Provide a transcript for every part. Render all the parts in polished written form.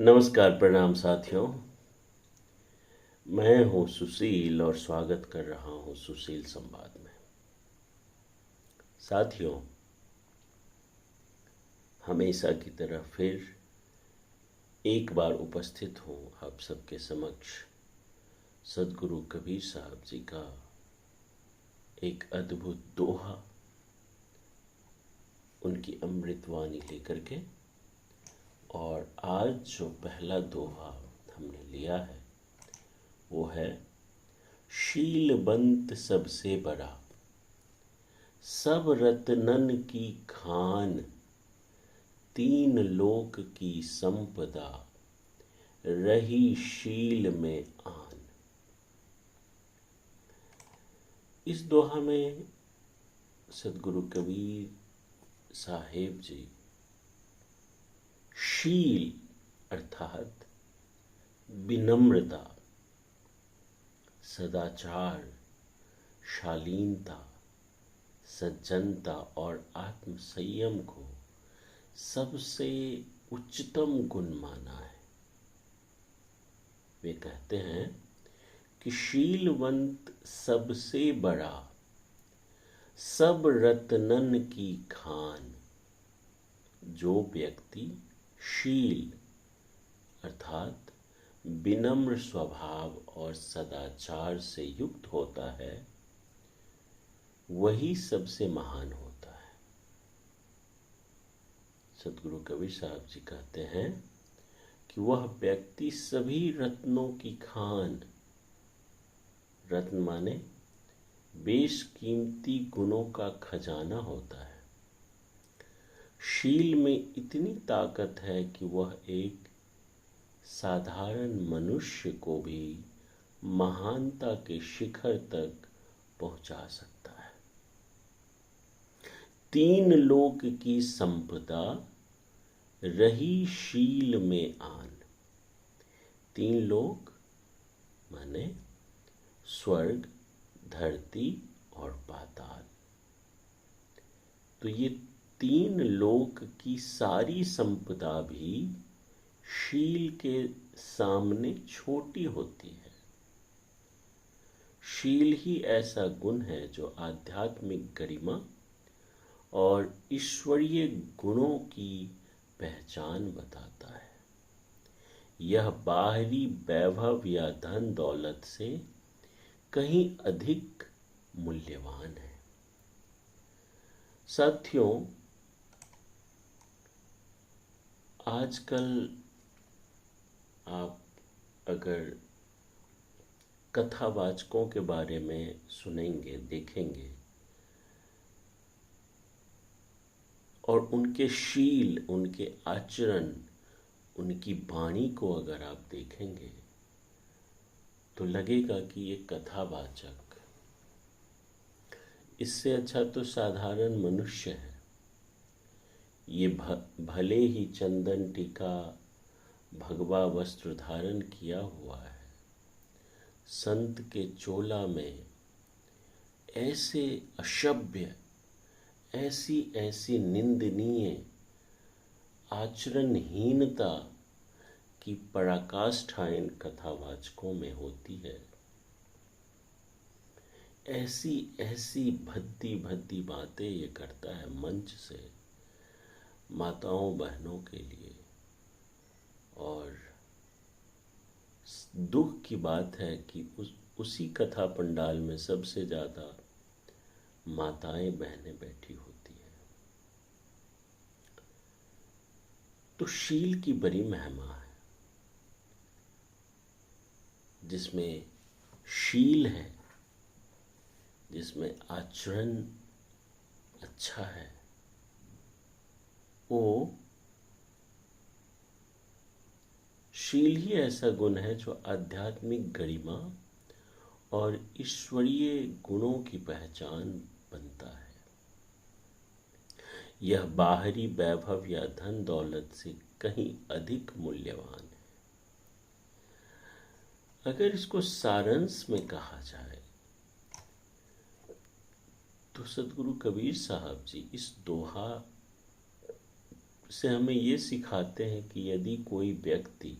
नमस्कार, प्रणाम साथियों। मैं हूं सुशील और स्वागत कर रहा हूं सुशील संवाद में। साथियों, हमेशा की तरह फिर एक बार उपस्थित हूं आप सबके समक्ष सदगुरु कबीर साहब जी का एक अद्भुत दोहा, उनकी अमृतवाणी लेकर के। और आज जो पहला दोहा हमने लिया है वो है, शीलवंत सबसे बड़ा, सब रत्नन की खान, तीन लोक की संपदा, रही शील में आन। इस दोहा में सदगुरु कबीर साहेब जी शील अर्थात विनम्रता, सदाचार, शालीनता, सज्जनता और आत्म संयम को सबसे उच्चतम गुण माना है। वे कहते हैं कि शीलवंत सबसे बड़ा, सब रत्नन की खान। जो व्यक्ति शील अर्थात विनम्र स्वभाव और सदाचार से युक्त होता है, वही सबसे महान होता है। सदगुरु कबीर साहब जी कहते हैं कि वह व्यक्ति सभी रत्नों की खान, रत्न माने बेशकीमती गुणों का खजाना होता है। शील में इतनी ताकत है कि वह एक साधारण मनुष्य को भी महानता के शिखर तक पहुंचा सकता है। तीन लोक की संपदा, रही शील में आन। तीन लोक माने स्वर्ग, धरती और पाताल। तो ये तीन लोक की सारी संपदा भी शील के सामने छोटी होती है। शील ही ऐसा गुण है जो आध्यात्मिक गरिमा और ईश्वरीय गुणों की पहचान बताता है। यह बाहरी वैभव या धन दौलत से कहीं अधिक मूल्यवान है। साथियों, आजकल आप अगर कथावाचकों के बारे में सुनेंगे, देखेंगे और उनके शील, उनके आचरण, उनकी वाणी को अगर आप देखेंगे तो लगेगा कि ये कथावाचक, इससे अच्छा तो साधारण मनुष्य है। ये भले ही चंदन टीका, भगवा वस्त्र धारण किया हुआ है, संत के चोला में ऐसे अशभ्य, ऐसी ऐसी निंदनीय आचरणहीनता की पराकाष्ठा इन कथावाचकों में होती है। ऐसी ऐसी भद्दी भद्दी बातें ये करता है मंच से माताओं बहनों के लिए। और दुख की बात है कि उसी कथा पंडाल में सबसे ज़्यादा माताएं बहनें बैठी होती हैं। तो शील की बड़ी महिमा है। जिसमें शील है, जिसमें आचरण अच्छा है, वो शील ही ऐसा गुण है जो आध्यात्मिक गरिमा और ईश्वरीय गुणों की पहचान बनता है। यह बाहरी वैभव या धन दौलत से कहीं अधिक मूल्यवान है। अगर इसको सारांश में कहा जाए तो सदगुरु कबीर साहब जी इस दोहा से हमें ये सिखाते हैं कि यदि कोई व्यक्ति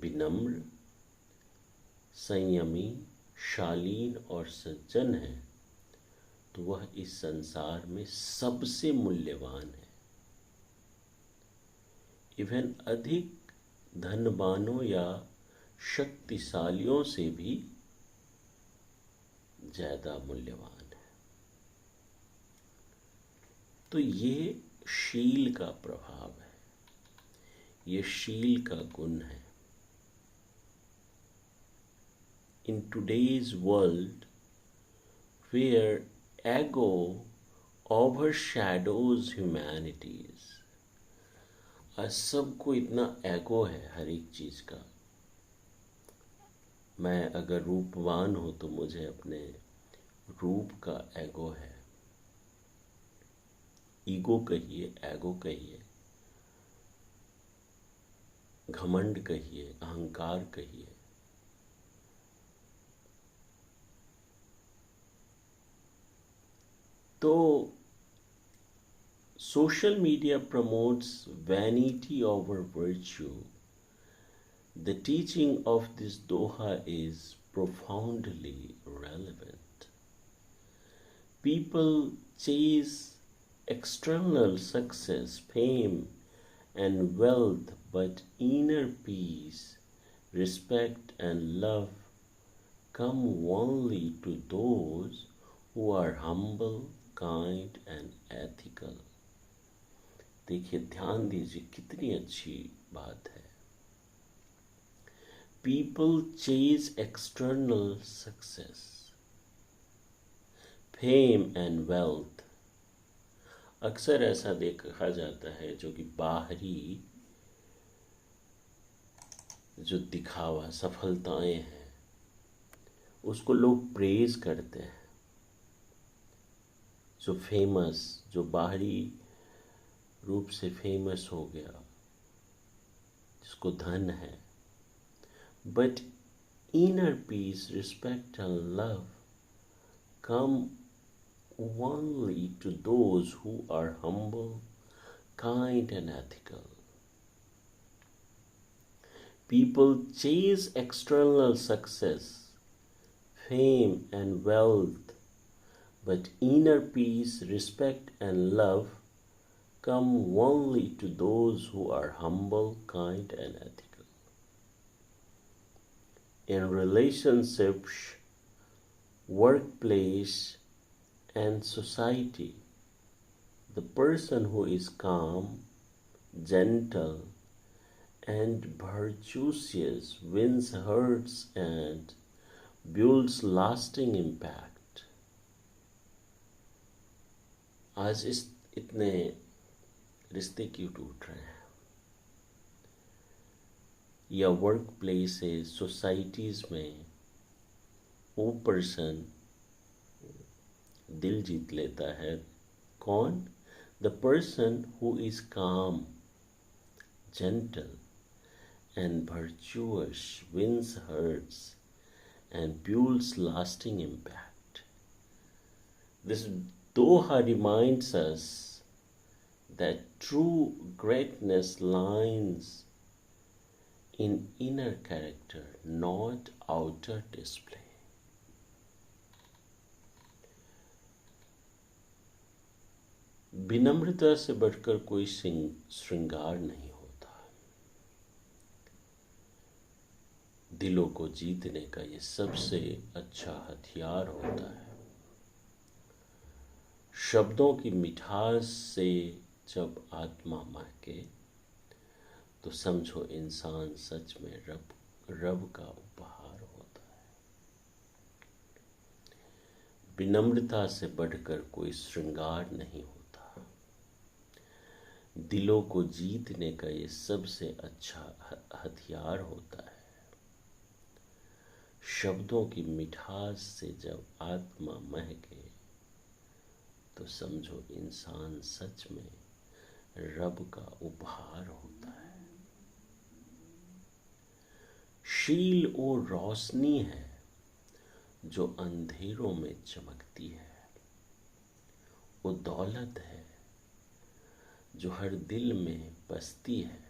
विनम्र, संयमी, शालीन और सज्जन है तो वह इस संसार में सबसे मूल्यवान है। इवन अधिक धनवानों या शक्तिशालियों से भी ज्यादा मूल्यवान है। तो ये शील का प्रभाव है, ये शील का गुण है। In today's world, where ego overshadows humanities, आज सबको इतना एगो है हर एक चीज का। मैं अगर रूपवान हूं तो मुझे अपने रूप का एगो है। ईगो कहिए, एगो कहिए, घमंड कहिए, अहंकार कहिए। तो social media promotes vanity over virtue. The teaching of this Doha is profoundly relevant. People chase external success, fame, and wealth, but inner peace, respect, and love come only to those who are humble, kind, and ethical. देखिए, ध्यान दीजिए, कितनी अच्छी बात है। People chase external success, fame and wealth. अक्सर ऐसा देखा जाता है जो कि बाहरी जो दिखावा, सफलताएं हैं, उसको लोग प्रेज करते हैं। जो फेमस, जो बाहरी रूप से फेमस हो गया, जिसको धन है, but inner peace, respect and love come only to those who are humble, kind, and ethical. People chase external success, fame, and wealth, but inner peace, respect, and love come only to those who are humble, kind, and ethical. In relationships, workplace, and society, the person who is calm, gentle, and virtuous wins hearts and builds lasting impact. आज इतने रिश्ते क्यों टूट रहे हैं? या work places, societies में वो पर्सन दिल जीत लेता है। कौन? The person who is calm, gentle and virtuous wins hearts and builds lasting impact. This Doha reminds us that true greatness lies in inner character, not outer display. विनम्रता से बढ़कर कोई श्रृंगार नहीं होता। दिलों को जीतने का ये सबसे अच्छा हथियार होता है। शब्दों की मिठास से जब आत्मा महके तो समझो इंसान सच में रब का उपहार होता है। विनम्रता से बढ़कर कोई श्रृंगार नहीं होता। दिलों को जीतने का ये सबसे अच्छा हथियार होता है। शब्दों की मिठास से जब आत्मा महके तो समझो इंसान सच में रब का उपहार होता है। शील वो रोशनी है जो अंधेरों में चमकती है। वो दौलत है जो हर दिल में बसती है,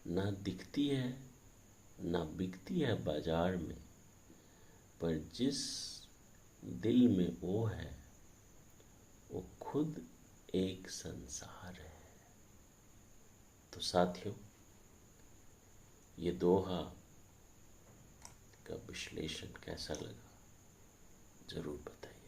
ना दिखती है ना बिकती है बाजार में, पर जिस दिल में वो है वो खुद एक संसार है। तो साथियों, ये दोहा का विश्लेषण कैसा लगा जरूर बताइए।